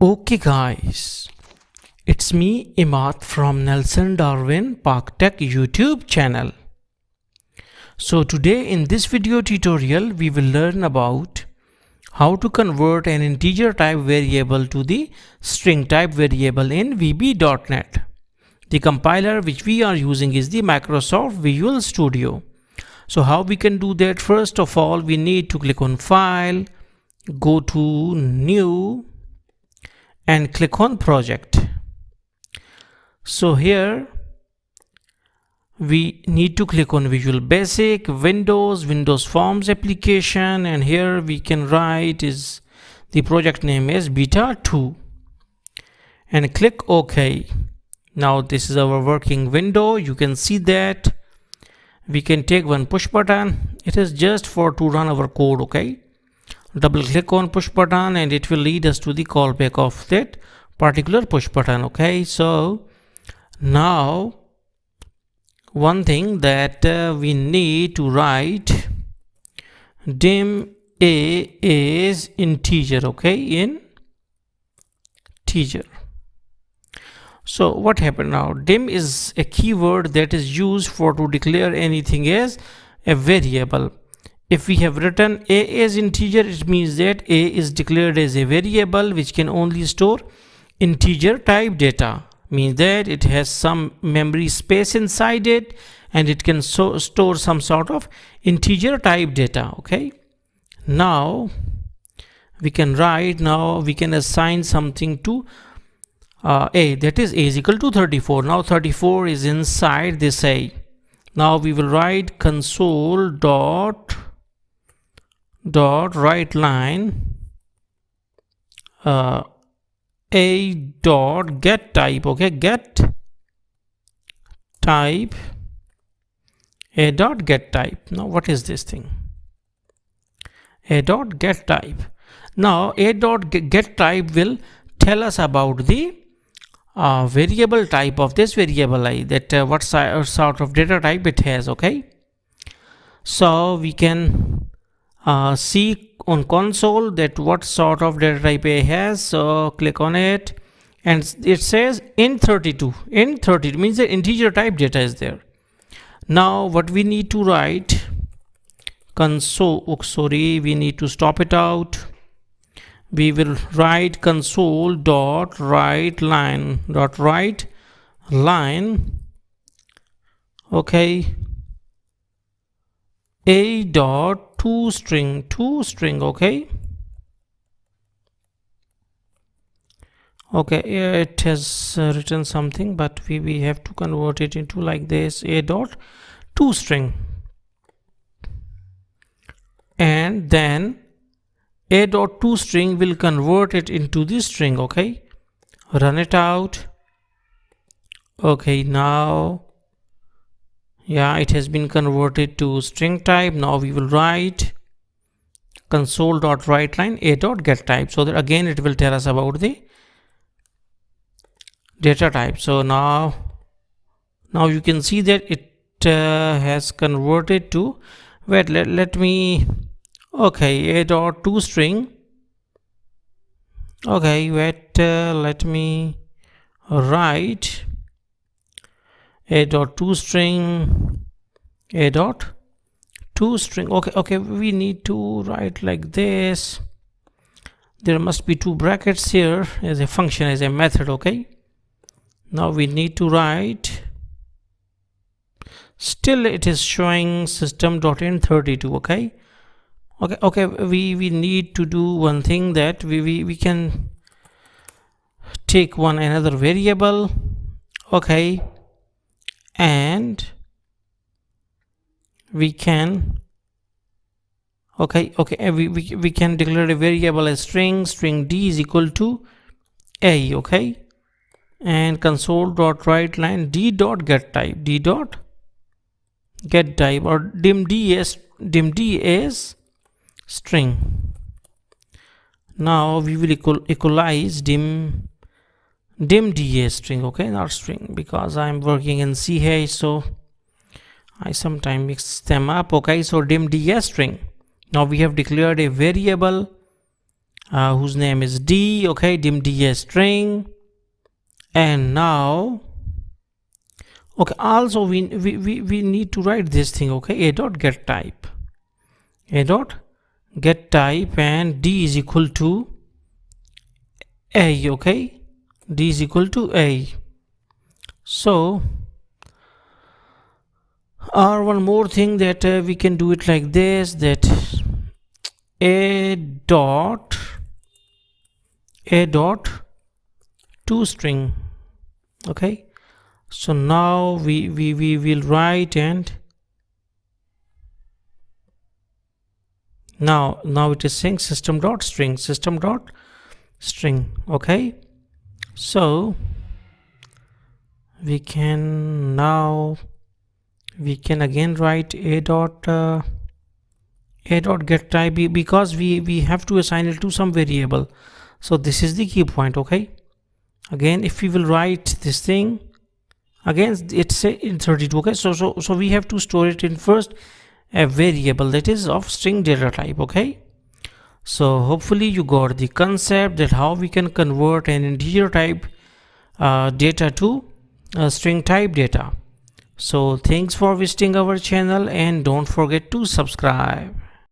Okay guys, it's me Imad from Nelson Darwin Park Tech YouTube channel. So today in this video tutorial we will learn about how to convert an integer type variable to the string type variable in VB.NET. The compiler which we are using is the Microsoft Visual Studio. So how we can do that? First of all, we need to click on File, go to New and click on Project. So here we need to click on Visual Basic, Windows Forms application, and here we can write is the project name is Beta 2 and click OK. Now this is our working window. You can see that we can take one push button. It is just for to run our code. Okay, double click on push button and it will lead us to the callback of that particular push button. Okay, so now one thing that we need to write dim a is integer. Okay, in integer. So what happened now? Dim is a keyword that is used for to declare anything as a variable. If we have written a as integer, it means that a is declared as a variable which can only store integer type data. Means that it has some memory space inside it and it can store some sort of integer type data. Okay, now we can write, now we can assign something to a, that is equal to 34. Now 34 is inside this a. Now we will write console dot write line a dot get type. Okay, get type a dot get type. Now what is this thing? A dot get type. Now a dot get type will tell us about the variable type of this variable I, that what sort of data type it has. Okay, so we can see on console that what sort of data type A has. So click on it and it says int32. int32 means the integer type data is there. Now what we need to write, we need to stop it out. We will write console dot write line. Okay, a dot toString. Okay, it has written something, but we have to convert it into like this, a dot toString, and then a dot toString will convert it into the string. Okay, run it out. Okay, now yeah, it has been converted to string type. Now we will write console dot write line a dot get type, so that again it will tell us about the data type. So now you can see that it has converted to, wait, let me, okay, a dot toString. Okay, wait, let me write a dot toString. Okay, we need to write like this. There must be two brackets here as a function, as a method. Okay, now we need to write, still it is showing system.int32. Okay, we need to do one thing, that we can take another variable. Okay, and we can we can declare a variable as string d is equal to a. Okay, and console dot write line d dot get type, or dim d as string. Now we will equalize dim d as string. Okay, not string, because I'm working in CH, so I sometimes mix them up. Okay, so dim d as string. Now we have declared a variable whose name is D. Okay, dim D as string. And now, okay, also we need to write this thing. Okay, a dot get type, a dot get type, and D is equal to A. Okay, D is equal to A. So or one more thing that we can do it like this, that a dot to string. Okay, so now we will write, and now it is saying system dot string. Okay, so we can again write a dot get type, because we have to assign it to some variable. So this is the key point. Okay, again if we will write this thing, again it's in 32. Okay, so we have to store it in first a variable that is of string data type. Okay, so hopefully you got the concept that how we can convert an integer type data to string type data. So thanks for visiting our channel, and don't forget to subscribe.